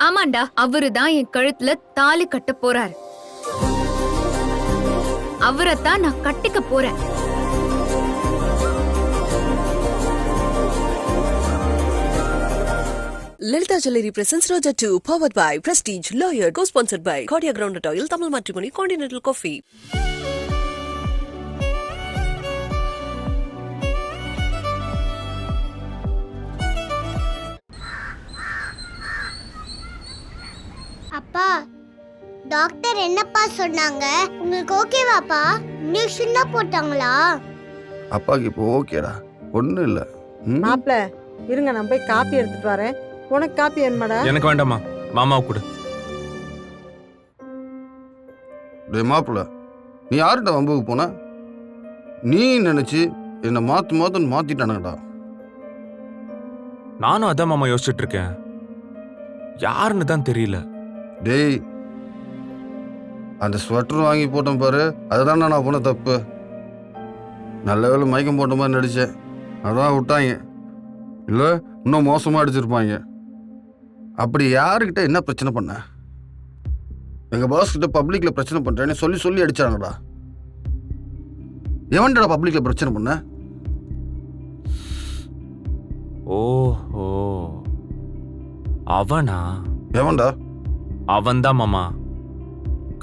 ஆமாண்டா, அவருதான் என் கழுத்துல தாலி கட்ட போறாரு. அவரைத்தான் நான் கட்டிக்க போறேன். Lalita Jewelry presents Roja 2, powered by Prestige, Lawyer, co-sponsored by Cordia Groundnut Oil, Tamil Matrimony, Continental Coffee. அப்பா, டாக்டர் என்னப்பா சொன்னாங்க? உங்களுக்கு ஓகேவாப்பா? இன்ஜெக்ஷன் தான் போட்டாங்களா? அப்பாக்கு இப்போ ஓகேடா, ஒன்றும் இல்லை. மாப்பிள இருங்க, நான் போய் காப்பி எடுத்துட்டு வரேன். உனக்கு காப்பி வேணுமாடா? எனக்கு வேண்டாமா, மாமாவை கொடு. டே மாப்பிள்ள, நீ யார்கிட்ட வம்புக்கு போன? நீ நினைச்சு என்னை மாத்திட்டானுங்கடா. நானும் அதான் மாமா யோசிச்சுட்டு இருக்கேன். யாருன்னு தான் தெரியல. டேய், அந்த ஸ்வெட்டர் வாங்கி போட்டேன் பாரு, அதுதான் நான் போன தப்பு. நல்ல வேலை மயக்கம் போட்ட மாதிரி நடித்தேன், அதான் விட்டாங்க. இல்லை இன்னும் மோசமாக அடிச்சிருப்பாங்க. அப்படி யாருக்கிட்ட என்ன பிரச்சனை பண்ண? எங்கள் பாஸ்கிட்ட பப்ளிக்கில் பிரச்சனை பண்ணுறேன்னு சொல்லி அடிச்சாங்கடா. எவன்டா பப்ளிக்கில் பிரச்சனை பண்ண? ஓஹோ, அவனா? எவன்டா? அவன்தான் மாமா,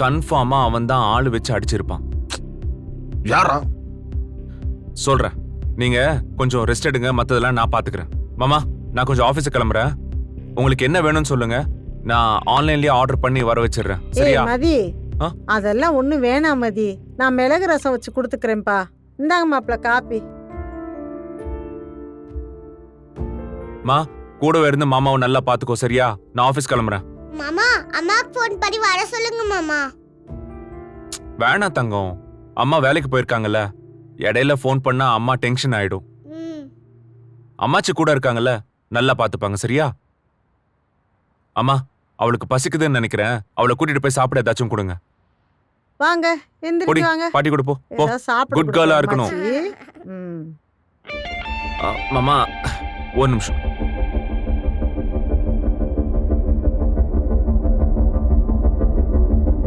கன்ஃபார்மா அவன்தான் ஆளு வச்சு அடிச்சிருப்பான். யாரா? சொல்றேன், நீங்க கொஞ்சம் ரெஸ்ட் எடுங்க, மத்ததெல்லாம் நான் பாத்துக்கிறேன். மாமா, நான் கொஞ்சம் ஆபீஸுக்கு கிளம்புறேன். உங்களுக்கு என்ன வேணும்னு சொல்லுங்க, நான் ஆன்லைன்லயே ஆர்டர் பண்ணி வர வச்சிடுறேன். சரியா? மதி, அதெல்லாம் ஒண்ணும் வேணாம் மதி, நான் மிளகு ரசம் வச்சு கொடுத்துக்கிறேன்ப்பா. இந்தாங்க மாப்பிள காப்பி. மா, கூடவே இருந்து மாமாவை நல்லா பாத்துக்கோ. சரியா? நான் ஆபீஸ் கிளம்புறேன். மாமா, அம்மாக்கு ஃபோன் பண்ணி வர சொல்லுங்க மாமா. வேணாம் தங்கம், அம்மா வேலைக்கு போயிருக்காங்கல்ல, இடையில ஃபோன் பண்ணா அம்மா டென்ஷன் ஆயிடும். அம்மாச்சி கூட இருக்காங்கல்ல, நல்லா பாத்துப்பாங்க. சரியா? அம்மா, அவளுக்கு பசிக்குதுன்னு நினைக்கிறேன், அவளை கூட்டிட்டு போய் சாப்பிட ஏதாச்சும் கொடுங்க. வாங்க, எந்திரிச்சு வாங்க. பாட்டி கூட போ. சாப்பிட குட் கேர்லா இருக்கணும். மாமா, ஒரு நிமிஷம்.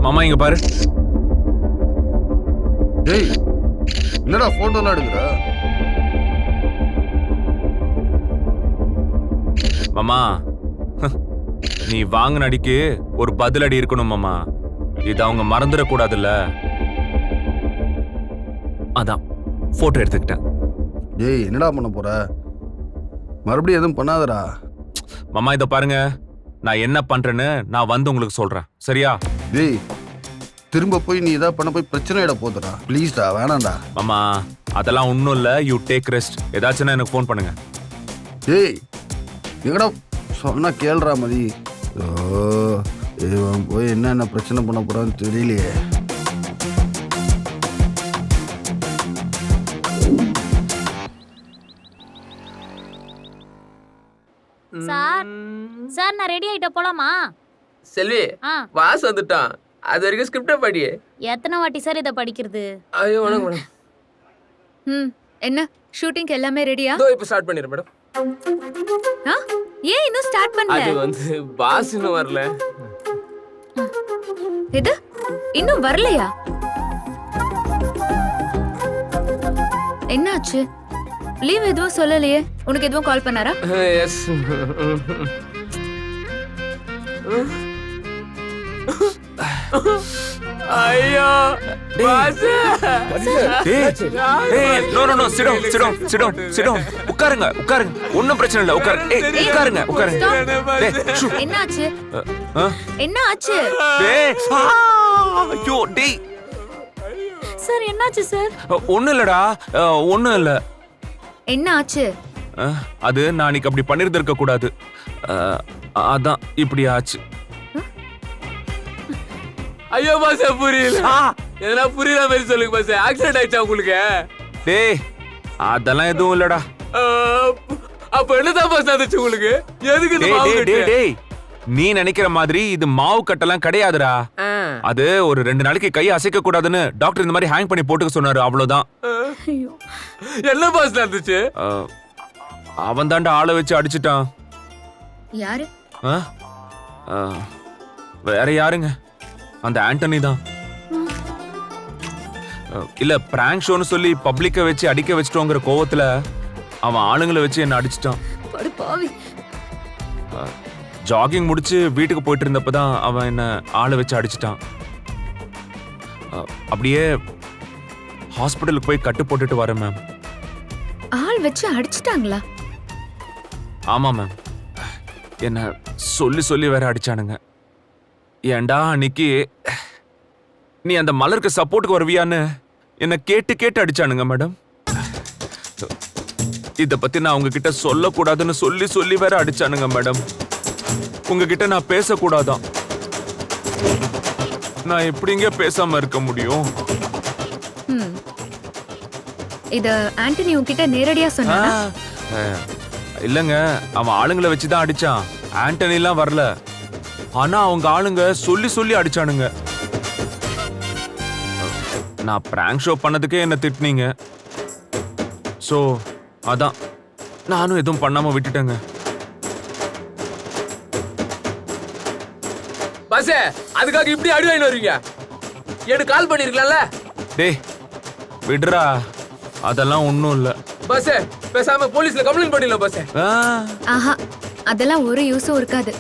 மாமா இங்க பாரு. டேய், என்னடா போட்டோலாம் எடுக்கிற? மாமா, நீ வாங்கின அடிக்கு ஒரு பதில் அடி இருக்கணும் மாமா. இது அவங்க மறந்துடக்கூடாதுல்ல, அதான் போட்டோ எடுத்துக்கிட்டேன். டேய், என்னடா பண்ண போற? மறுபடியும் எதுவும் பண்ணாதடா. மாமா இத பாருங்க, நான் என்ன பண்றேன்னு நான் வந்து உங்களுக்கு சொல்றேன். சரியா? டேய், திரும்ப போய் நீ ஏதாவது பண்ண போய் பிரச்சனை இட போதுடா. ப்ளீஸ்டா, வேணாம்டா. மாமா, அதெல்லாம் ஒன்றும் இல்லை, யூ டேக் ரெஸ்ட். ஏதாச்சுன்னா எனக்கு ஃபோன் பண்ணுங்க. டேய், எங்கடா சொன்னா கேள்றா மதி. ஓ, இவன் போய் என்னென்ன பிரச்சனை பண்ண போறான்னு தெரியலையே. சார், சார் நான் ரெடி ஆயிட்ட போலாமா? செல்வி, வாஸ் வந்துட்டான். அது வரைக்கும் ஸ்கிரிப்டை படி. எத்தனை வாட்டி சார் இதை படிக்கிறது? ஐயோ வணக்கம் மேடம். என்ன ஷூட்டிங்க்கு எல்லாமே ரெடியா? இதோ இப்போ ஸ்டார்ட் பண்ணிடுறேன் மேடம். ஏன் இன்னும் ஸ்டார்ட் பண்ணல? அது வந்து பாஸ் இன்னும் வரல. எது இன்னும் வரலையா? என்னாச்சு? லீவ் எதுவும் சொல்லலையே. உனக்கு எதுவும் கால் பண்ணாரா? எஸ். ஐயோ பாஸ். உட்காருங்க உட்காருங்க, ஒன்னும் பிரச்சனை இல்ல. உட்காருங்க உட்காருங்க. என்னாச்சு? என்ன ஆச்சு? ஐயோ டேய் சார், என்னாச்சு சார்? ஒண்ணும் இல்லடா, ஒண்ணும் இல்ல. என்ன ஆச்சு? அது நான் அன்னைக்கு அப்படி பண்ணிருந்திருக்க கூடாது, அதான் இப்படி ஆச்சு. ஐயோ பாஸ், புரியல. எதனா புரியல மாதிரி சொல்லுங்க பாஸ். ஆக்சிடென்ட் ஆயிடுச்சா உங்களுக்கு? டேய், அதெல்லாம் எதுவும் இல்லடா. அப்ப என்னதான் பாஸ் ஆச்சு உங்களுக்கு? எதுக்கு இந்த மாவு கட்டு? டேய், நீ நினைக்கிற மாதிரி இது மாவு கட்டெல்லாம் கிடையாதுடா. அது ஒரு 2 நாளைக்கு கை அசைக்க கூடாதுன்னு டாக்டர் இந்த மாதிரி ஹேங் பண்ணி போட்டுக்க சொன்னாரு, அவ்வளவுதான். என்ன பாஸ் நடந்துச்சு? அவன் தாண்டா ஆளை வச்சு அடிச்சுட்டான். யாரு? வேற யாருங்க, அந்த ஆண்டனி தான். இல்ல பிராங்க் ஷோன்னு சொல்லி பப்ளிக்க வச்சு அடிக்க வச்சிட்டோங்கிற கோவத்துல அவன் ஆளுங்களை வச்சு என்ன அடிச்சிட்டான். படு பாவி. ஜாகிங் முடிச்சு வீட்டுக்கு போயிட்டு இருந்தப்பதான் அவன் என்ன ஆளை வச்சு அடிச்சிட்டான். அப்படியே ஹாஸ்பிட்டலுக்கு போய் கட்டு போட்டுட்டு வரேன் மேம். ஆள் வச்சு அடிச்சிட்டாங்களா? ஆமா மேம், என்ன சொல்லி சொல்லி வேற அடிச்சானுங்க. ஏண்டா அன்னைக்கு நீ அந்த மலருக்கு சப்போர்ட்டுக்கு வருவியான்னு என்ன கேட்டு கேட்டு அடிச்சானுங்க மேடம். இத பத்தி நான் உங்ககிட்ட சொல்லக்கூடாதுன்னு சொல்லி சொல்லி வேற அடிச்சானுங்க மேடம். உங்ககிட்ட நான் பேசக்கூடாதான். நான் எப்படிங்க பேசாம இருக்க முடியும்? இத ஆண்டனி உன்கிட்ட நேரடியா சொன்னானா? இல்லங்க, அவன் ஆளுங்களை வச்சுதான் அடிச்சான். ஆண்டனி எல்லாம் வரல. ஆனா அவங்க ஆளுங்க சொல்லி சொல்லி அடிச்சானுங்க. நான் பிராங்க் ஷோ பண்ணதுக்கே என்ன திட்டினீங்க. சோ அதான் நானும் எதுவும் பண்ணாம விட்டுட்டேங்க. பஸ் அதுக்காக இப்படி அடி வாங்கி வருவீங்க? எனக்கு கால் பண்ணிருக்கலாம்ல. டேய் விடுறா, அதெல்லாம் ஒண்ணும் இல்ல. பஸ் பேசாம போலீஸ்ல கம்ப்ளைண்ட் பண்ணிடல பஸ். ஆஹா, அதெல்லாம் ஒரு யூஸும் இருக்காது.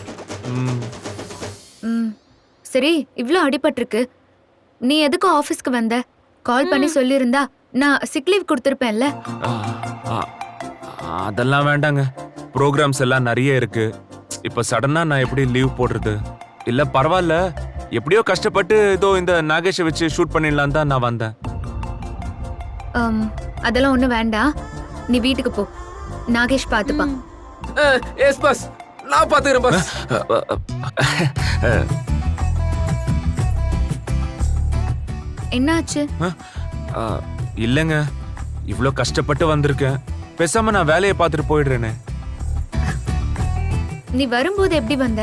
சரி, இவ்ளோ அடிபட்டிருக்கு, நீ எதுக்கு ஆபீஸ்க்கு வந்த? கால் பண்ணி சொல்லியிருந்தா நான் சிக் லீவ் கொடுத்துருப்பேன்ல. அதெல்லாம் வேண்டாங்க, ப்ரோக்ராம்ஸ் எல்லாம் நிறைய இருக்கு. இப்ப சடனா நான் எப்படி லீவ் போடுறது? இல்ல பரவாயில்ல, எப்படியோ கஷ்டப்பட்டு ஏதோ இந்த நாகேஷை வச்சு ஷூட் பண்ணிடலாம் தான் நான் வந்தேன். அதெல்லாம் ஒண்ணும் வேண்டாம், நீ வீட்டுக்கு போ, நாகேஷ் பாத்துப்பான். எஸ் பஸ், நான் பாத்துக்கிறேன் பஸ். என்னாச்சு? இல்லங்க, இவ்ளோ கஷ்டப்பட்டு வந்திருக்கேன், பேசாம நான் வேலையை பார்த்துட்டு போயிடுறேனே. நீ வரும்போது எப்படி வந்த?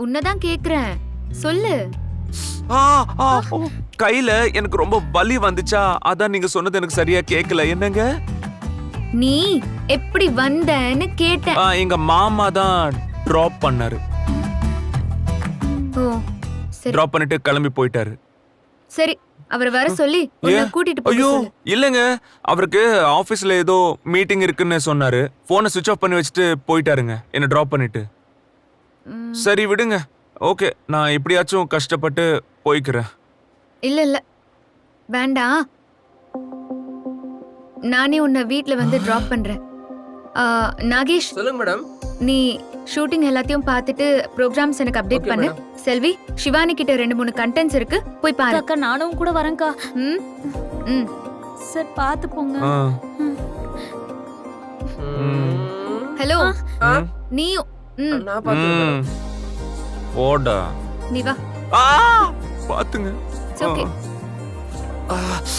உன்னதான் கேக்குறேன், சொல்லு. கையில எனக்கு ரொம்ப வலி வந்துச்சா, அதான் நீங்க சொன்னது எனக்கு சரியா கேட்கல. என்னங்க நீ எப்படி வந்தன்னு கேட்டேன். எங்க மாமா தான் டிராப் பண்ணாரு. ஓ சரி, டிராப் பண்ணிட்டு கிளம்பி போயிட்டாரு. சரி, அவர் வர சொல்லி உன்னை கூட்டிட்டு போக ஐயோ சொல்லு. இல்லங்க, அவருக்கு ஆபீஸ்ல ஏதோ மீட்டிங் இருக்குன்னு சொன்னாரு. போனை சுவிட்ச் ஆஃப் பண்ணி வச்சுட்டு போயிட்டாருங்க என்ன டிராப் பண்ணிட்டு. சரி விடுங்க, ஓகே, நான் எப்படியாச்சும் கஷ்டப்பட்டு போய்க்கிறேன். இல்ல இல்ல வேண்டாம், நானே உன்னை வீட்ல வந்து டிராப் பண்றேன். நாகேஷ், சொல்லுங்க மேடம். நீ ஷூட்டிங் எல்லாத்தையும் பார்த்துட்டு ப்ரோக்ராம்ஸ் எனக்கு அப்டேட் Okay, பண்ணு. madam. செல்வி, சிவானி கிட்ட 2-3 கண்டென்ட்ஸ் இருக்கு, போய் பாரு. அக்கா நானும் கூட வரேன்க்கா. ம் ம் சார் பாத்து போங்க. ஹலோ, ஆ, நீயும் நான் பாத்துக்கிறேன். போடா. நீ வா. பாத்துங்க. It's okay.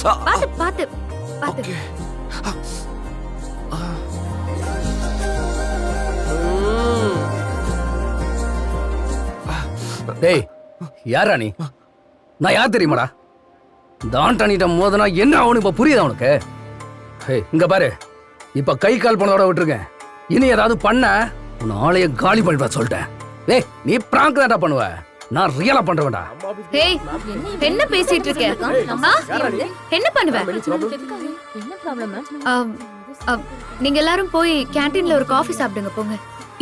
பாத்து பாத்து பாத்து. டேய் யாரா நீ? நான் யார் தெரியுமாடா? தாண்டானிட்ட மோதனா என்ன ஆகணும் இப்ப புரியுதா உனக்கு? இங்க பாரு, இப்ப கை கால் பண்ணதோட விட்டுருக்கேன். இனி ஏதாவது பண்ண உன் ஆளைய காலி பண்ணிப்பா சொல்லிட்டேன். டேய் நீ பிராங்க் தான்டா பண்ணுவ, நான் ரியலா பண்றேன்டா. ஹேய், என்ன பேசிட்டு இருக்க? என்ன பண்ணுவ? என்ன ப்ராப்ளம்? நீங்க எல்லாரும் போய் கேண்டீன்ல ஒரு காஃபி சாப்பிடுங்க, போங்க.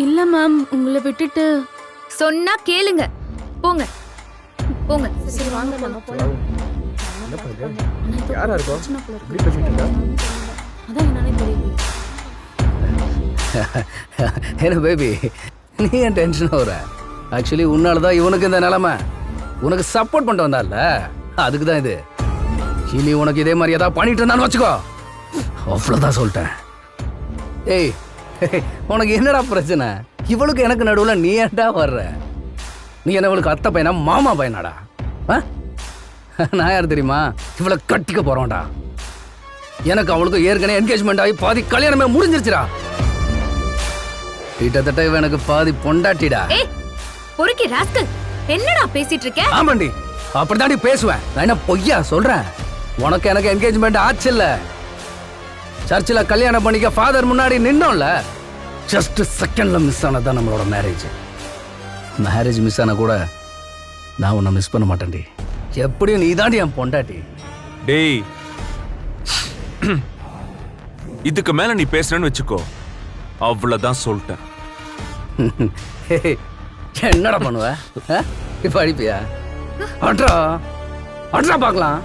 இல்ல மேம், உங்களை விட்டுட்டு. சொன்னா கேளுங்க, போங்க போங்க. சரி வாங்க நம்ம போலாம். யாரா இருக்கோ? அதான் என்னன்னே தெரியல. என்ன பேபி, நீ ஏன் டென்ஷன் ஆகுற? ஆக்சுவலி உன்னாலதான் இவனுக்கு இந்த நிலைமை. உனக்கு சப்போர்ட் பண்ணிட்டு வந்தால, அதுக்கு தான் இது. இனி உனக்கு இதே மாதிரி ஏதாவது பண்ணிட்டு இருந்தான்னு வச்சுக்கோ, அவ்வளோதான் சொல்லிட்டேன். ஏய் உனக்கு என்னடா பிரச்சனை? இவளுக்கு எனக்கு நடுவில் நீ ஏன்டா வர்ற? நீ என்ன இவளுக்கு அத்தை பையனா மாமா பையனாடா? நான் யார் தெரியுமா? இவளை கட்டிக்க போறோம்டா. எனக்கு அவளுக்கு ஏற்கனவே என்கேஜ்மெண்ட் ஆகி பாதி கல்யாணமே முடிஞ்சிருச்சுடா. கிட்டத்தட்ட இவ எனக்கு பாதி பொண்டாட்டிடா. ஏய் பொறுக்கி ராஸ்கல், என்னடா பேசிட்டு இருக்க? ஆமாண்டி, அப்படிதாண்டி பேசுவேன். நான் என்ன பொய்யா சொல்றேன்? உனக்கு எனக்கு என்கேஜ்மெண்ட் ஆச்சு இல்ல? சர்ச்சில் கல்யாணம் பண்ணிக்க ஃபாதர் முன்னாடி நின்னோம்ல, ஜஸ்ட் செகண்ட்ல மிஸ் ஆனதான் நம்மளோட மேரேஜ். மேரேஜ் மிஸ் ஆனா கூட நான் உன்னை மிஸ் பண்ண மாட்டேன்டி. எப்படியும் நீ தாண்டி என் பொண்டாட்டி. டேய், இதுக்கு மேல நீ பேசுறேன்னு வச்சுக்கோ, அவ்வளவுதான் சொல்லிட்டேன். என்னடா பண்ணுவ? இப்ப அடிப்பியா? அட்ரா அட்ரா பார்க்கலாம்.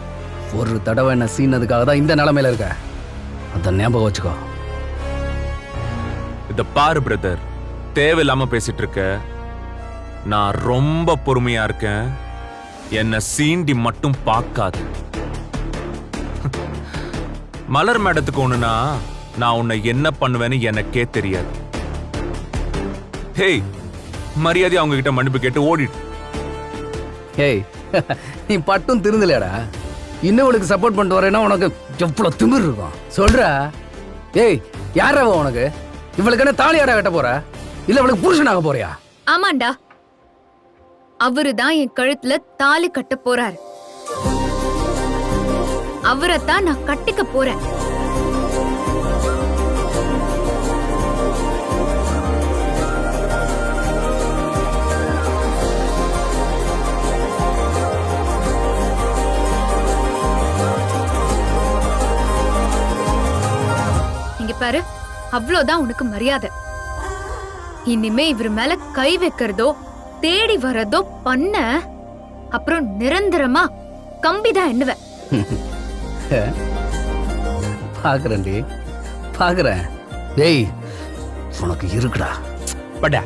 ஒரு தடவை என்ன சீனதுக்காக தான் இந்த நிலைமையில இருக்க. அத ஞாபகம் வச்சுக்கோ. இத பாரு பிரதர், தேவையில்லாம பேசிட்டு இருக்க. நான் ரொம்ப பொறுமையா இருக்கேன். என்ன சீண்டி மட்டும் பார்க்காது. மலர் மேடத்துக்கு ஒண்ணுனா நான் உன்னை என்ன பண்ணுவேன்னு எனக்கே தெரியாது. ஹேய், மரியாதை அவங்க கிட்ட மன்னிப்பு கேட்டு ஓடிட்டு. ஏய், நீ பட்டும் திருந்தலடா. இன்னும் உனக்கு சப்போர்ட் பண்ணிட்டு வரேன்னா உனக்கு எவ்வளவு திமிர் இருக்கும் சொல்ற. ஏய், யாரா உனக்கு? இவளுக்கு என்ன தாலியாடா கட்ட போற, இல்ல இவளுக்கு புருஷனாக போறியா? ஆமாண்டா, அவருதான் என் கழுத்துல தாலி கட்ட போறாரு. அவரைத்தான் நான் கட்டிக்க போறேன். இங்க பாரு, அவ்வளவுதான் உனக்கு மரியாதை. இனிமே இவர் மேல கை வைக்கிறதோ தேடி வரதோ பண்ண, அப்புறம் நிரந்தரமா கம்பிதான் எண்ணுவேன். பாக்குறேன்டி, பாக்குறேன். டேய், உனக்கு இருக்குடா. படா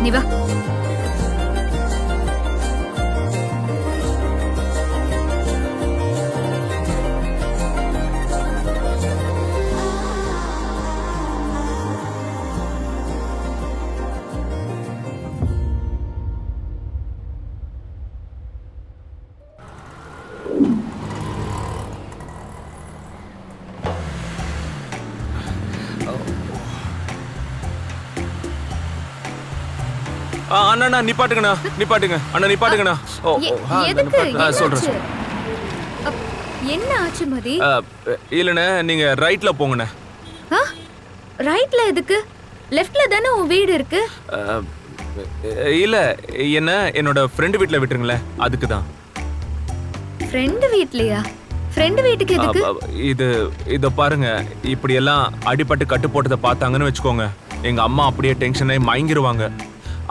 நீ வா. அண்ணா நிப்பாட்டுங்கண்ணா, நிப்பாட்டுங்க அண்ணா, நிப்பாட்டுங்கண்ணா. எதுக்கு? சொல்றேன். என்ன ஆச்சு மதி? இல்லண்ணே, நீங்க ரைட்ல போங்கண்ணே. ரைட்ல எதுக்கு? லெஃப்ட்ல தானே உன் வீடு இருக்கு. இல்ல, என்ன என்னோட ஃப்ரெண்ட் வீட்ல விட்டுருங்களேன், அதுக்கு தான். ஃப்ரெண்ட் வீட்லயா? ஃப்ரெண்ட் வீட்டுக்கு எதுக்கு? இத பாருங்க, இப்படி எல்லாம் அடிபட்டு கட்டு போட்டதை பார்த்தாங்கன்னு வச்சுக்கோங்க, எங்க அம்மா அப்படியே டென்ஷன் ஆகி மயங்கிருவாங்க.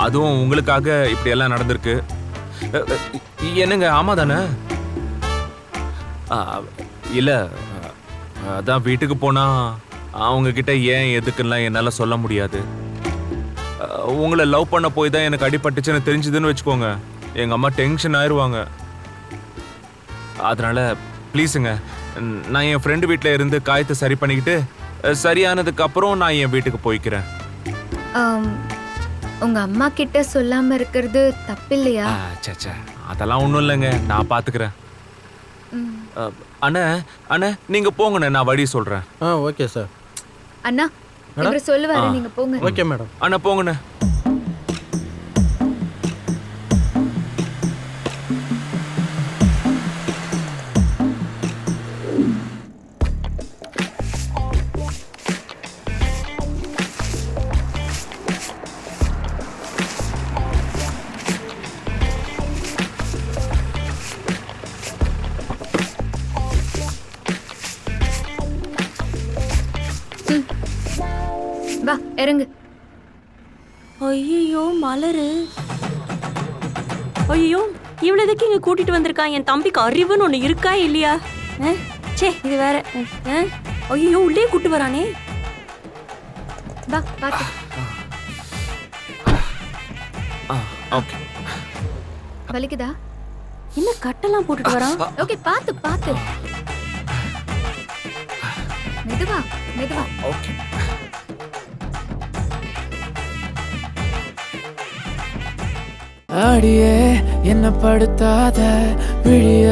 அதுவும் உங்களுக்காக இப்படி எல்லாம் நடந்திருக்கு. என்னங்க, ஆமா தானே? இல்ல, அதான் வீட்டுக்கு போனா அவங்க கிட்ட ஏன் எதுக்குலாம் என்னால சொல்ல முடியாது. உங்களை லவ் பண்ண போய் தான் எனக்கு அடிபட்டுச்சுன்னு தெரிஞ்சுதுன்னு வச்சுக்கோங்க, எங்க அம்மா டென்ஷன் ஆயிடுவாங்க. அதனால ப்ளீஸுங்க, நான் என் ஃப்ரெண்டு வீட்டில் இருந்து காயத்தை சரி பண்ணிக்கிட்டு சரியானதுக்கு அப்புறம் நான் என் வீட்டுக்கு போய்க்கிறேன். உங்க அம்மா கிட்ட சொல்லாம இருக்கிறது தப்பில்லையா? சே, அதெல்லாம் ஒன்றும் இல்லைங்க, நான் பார்த்துக்கிறேன். அண்ணா அண்ணா, நீங்க போங்கண்ணே, நான் வழி சொல்றேன். Okay sir. அண்ணா, இவர் சொல்லுவாரு, நீங்க போங்க. Okay madam. அண்ணா போங்கண்ணே. வா, இறங்கு. ஐயோ மலரு, ஐயோ இவ்வளவு எதுக்கு இங்க கூட்டிட்டு வந்திருக்கான்? என் தம்பிக்கு அறிவுன்னு ஒண்ணு இருக்கா இல்லையா? சே, இது வேற. ஐயோ, உள்ளே கூட்டு வரானே. வா, பாத்து. ஓகே. வலிக்குதா? என்ன கட்டெல்லாம் போட்டுட்டு வரான்? ஓகே, பாத்து பாத்து. மெதுவா மெதுவா. ஓகே. அடியே என்ன படுத்தாத, விழிய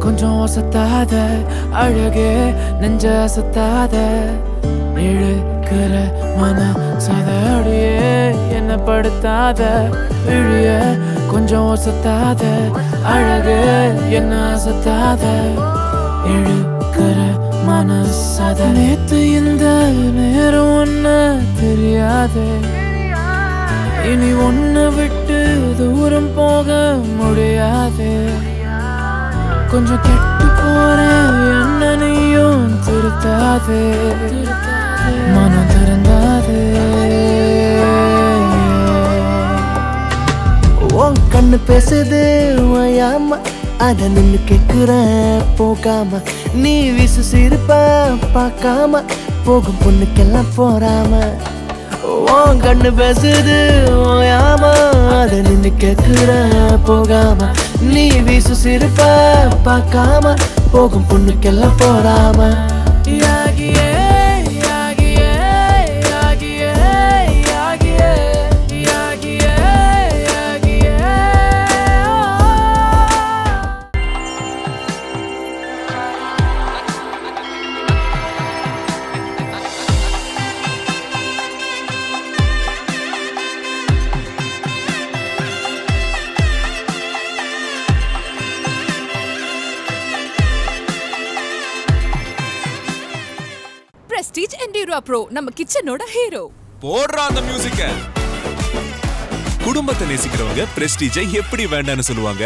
கொஞ்சம் ஒசத்தாத, அழகே நெஞ்ச அசத்தாத, இழுக்கிற மன சத. அடியே என்ன படுத்தாத, விழிய கொஞ்சம் ஒசத்தாத அழகு என்ன அசத்தாத இழுக்கிற மனசத நேத்து இந்த நேரம் ஒன்ன தெரியாதே இனி ஒன்ன விட்டு தூரம் போக முடியாதே கொஞ்சம் கெட்டு போறேன் என்ன நீயும் திருத்தாதே மனம் திறந்தாதே உன் கண்ணு பேசுது ஓயாம அத நின்னு கேக்குற போகாம நீ விசு சிரிப்பா பார்க்காம போகும் பொண்ணுக்கெல்லாம் போறாம உன் கண்ணு பேசுது ஓயாம அத நின்னு கேக்குற போகாம நீ விசு சிரிப்பா பார்க்காம போகும் பொண்ணுக்கெல்லாம் போறாம யாகியே யாகியே யாகியே யாகியே யாகியே யாகியே பிரஸ்டீஜ் என்டியூரா ப்ரோ நம்ம கிச்சனோட ஹீரோ. போடுறா அந்த மியூசிக்க. குடும்பத்தை நேசிக்கிறவங்க பிரஸ்டீஜை எப்படி வேண்டான்னு சொல்லுவாங்க.